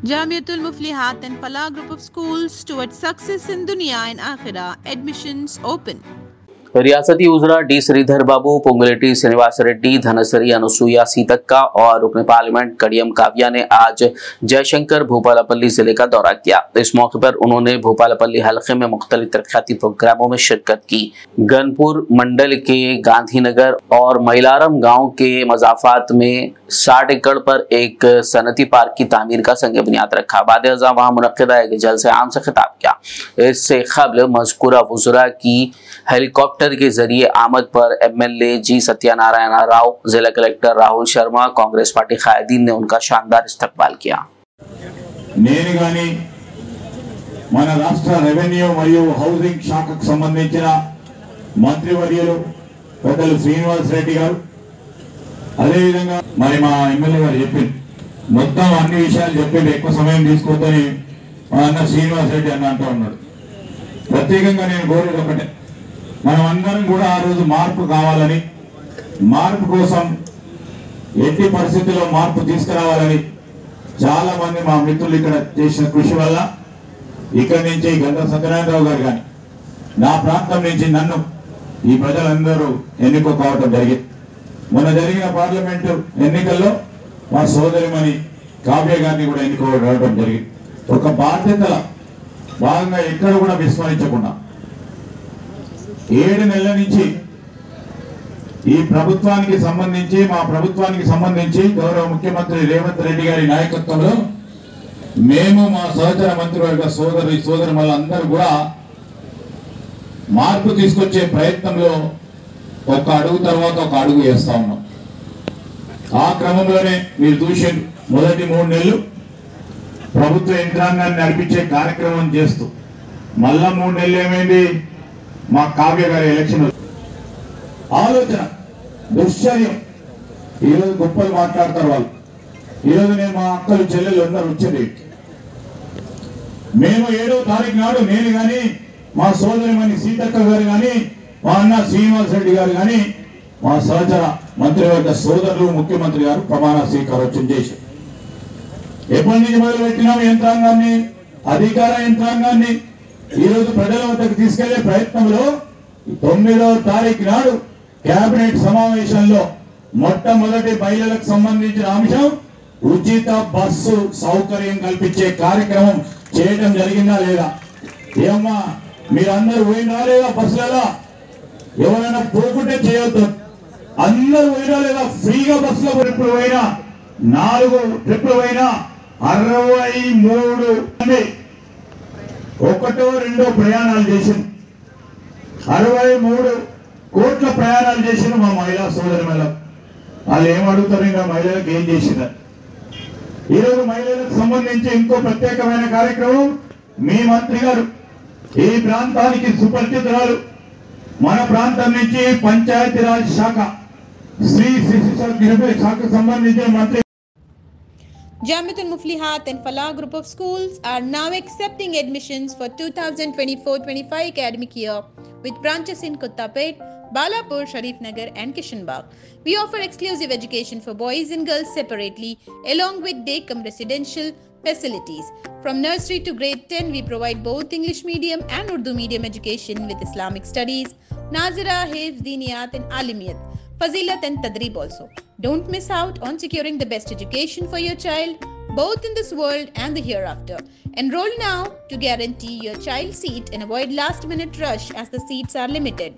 Jamiatul Muflihat and Falah group of schools towards success in Dunya and Akhirah. Admissions open. रियासती उजरा D Shridhar बाबू, पोंगुलेटी श्रीनिवास रेड्डी, धनसरी अनुसुईया सीतक्का और रुकन parliament Kadiyam Kavya ने आज जयशंकर भूपालपल्ली जिले का दौरा किया। इस मौके पर उन्होंने भूपालपल्ली हलके में मुख्तलिफ तरक्याती प्रोग्रामों में शिरकत की। गनपुर मंडल के गांधीनगर और मैलारम गांव के मजाफात में 60 एकड़ पर एक सनती पार्क की तामीर का संग बुनियाद रखा। बाद-ए-अज़ा वहां मुनक़िदा एक जलसे आम से खिताब किया। इससे क़ब्ल मज़कूरा वज़रा की हेलीकॉप्टर के जरिए आमद पर एमएलए जी सत्यनारायण राव, जिला कलेक्टर राहुल शर्मा, कांग्रेस पार्टी कायदीन ने उनका शानदार इस्तकबाल किया। మన రాష్ట్ర రెవెన్యూ మరియు హౌసింగ్ శాఖకు సంబంధించిన మంత్రివర్యులు పెద్దలు శ్రీనివాస్ రెడ్డి గారు, అదే విధంగా మరి మా ఎమ్మెల్యే గారు చెప్పింది మొత్తం అన్ని విషయాలు చెప్పింది, ఎక్కువ సమయం తీసుకోవద్దని మా అన్న శ్రీనివాస్ రెడ్డి అన్న అంటూ ఉన్నాడు. ప్రత్యేకంగా నేను కోరేది ఒకటే, మనం అందరం కూడా ఆ రోజు మార్పు కావాలని, మార్పు కోసం ఎట్టి పరిస్థితుల్లో మార్పు తీసుకురావాలని చాలా మంది మా మిత్రులు ఇక్కడ చేసిన కృషి వల్ల ఇక్కడి నుంచి గంట సత్యనారాయణరావు గారు కానీ నా ప్రాంతం నుంచి నన్ను ఈ ప్రజలందరూ ఎన్నిక కావడం జరిగింది. మొన్న జరిగిన పార్లమెంటు ఎన్నికల్లో మా సోదరిమణి కావ్య గారిని కూడా ఎన్నుకోవడం జరిగింది. ఒక బాధ్యతల భాగంగా ఎక్కడ కూడా విస్మరించకుండా 7 నెలల నుంచి ఈ ప్రభుత్వానికి సంబంధించి మా ప్రభుత్వానికి సంబంధించి గౌరవ ముఖ్యమంత్రి రేవంత్ రెడ్డి గారి నాయకత్వంలో మేము మా సహచర మంత్రివర్గ సోదరులందరూ కూడా మార్పు తీసుకొచ్చే ప్రయత్నంలో ఒక అడుగు తర్వాత ఒక అడుగు వేస్తా ఉన్నాం. ఆ క్రమంలోనే మీరు చూసే మొదటి 3 నెలలు ప్రభుత్వ యంత్రాంగాన్ని నడిపించే కార్యక్రమం చేస్తూ మళ్ళా 3 నెలలు ఏమైంది, మా కావ్య గారి ఎలక్షన్ ఆలోచన దుశ్చర్యం. ఈరోజు గొప్పలు మాట్లాడతారు వాళ్ళు. ఈరోజు నేను మా అక్కలు చెల్లెలు అందరూ వచ్చేది, మేము 7వ తారీఖు నాడు నేను కానీ మా సోదరిమణి సీతక్క గారు కానీ మా అన్న శ్రీనివాస్ రెడ్డి గారు కానీ మా సహచర మంత్రివర్గ సోదరులు ముఖ్యమంత్రి గారు ప్రమాణ స్వీకారోత్సవం చేశారు. ఎప్పటి నుంచి మొదలుపెట్టినాం యంత్రాంగాన్ని, అధికార యంత్రాంగాన్ని ఈరోజు ప్రజల వద్దకు తీసుకెళ్లే ప్రయత్నంలో 9వ తారీఖు నాడు కేబినెట్ సమావేశంలో మొట్టమొదటి మహిళలకు సంబంధించిన అంశం ఉచిత బస్సు సౌకర్యం కల్పించే కార్యక్రమం చేయడం జరిగిందా లేదా? ఏమమ్మా మీరందరూ పోయినా లేదా? బస్సులలో ఎవరైనా పోకుంటే చేయొద్దు, అందరూ పోయినా లేదా? ఫ్రీగా బస్సులో ట్రిప్పులు పోయినా 4 ట్రిప్పులు పోయినా 63 మంది 1-2 ప్రయాణాలు చేసింది, 63 కోట్ల ప్రయాణాలు చేసిన మా మహిళా సోదరులు. వాళ్ళు ఏమడుగుతారు, ఇంకా మహిళలకు ఏం చేసినారు? ఈరోజు మహిళలకు సంబంధించి ఇంకో ప్రత్యేకమైన కార్యక్రమం మీ మంత్రి గారు, ఈ ప్రాంతానికి సుపరిచితురాలు, మన ప్రాంతం నుంచి పంచాయతీరాజ్ శాఖ, స్త్రీ శిశు శాఖకు సంబంధించిన మంత్రి. Jamiatul Muflihat and Falah group of schools are now accepting admissions for 2024-25 academic year with branches in Kottapet, Balapur, Sharif Nagar and Kishanbagh. We offer exclusive education for boys and girls separately along with day-cum residential facilities. From nursery to grade 10, we provide both English medium and Urdu medium education with Islamic studies, Nazira, Hifz, Diniyat and Alimiyat, Fazilat and Tadrib also. Don't miss out on securing the best education for your child, both in this world and the hereafter. Enroll now to guarantee your child's seat and avoid last-minute rush as the seats are limited.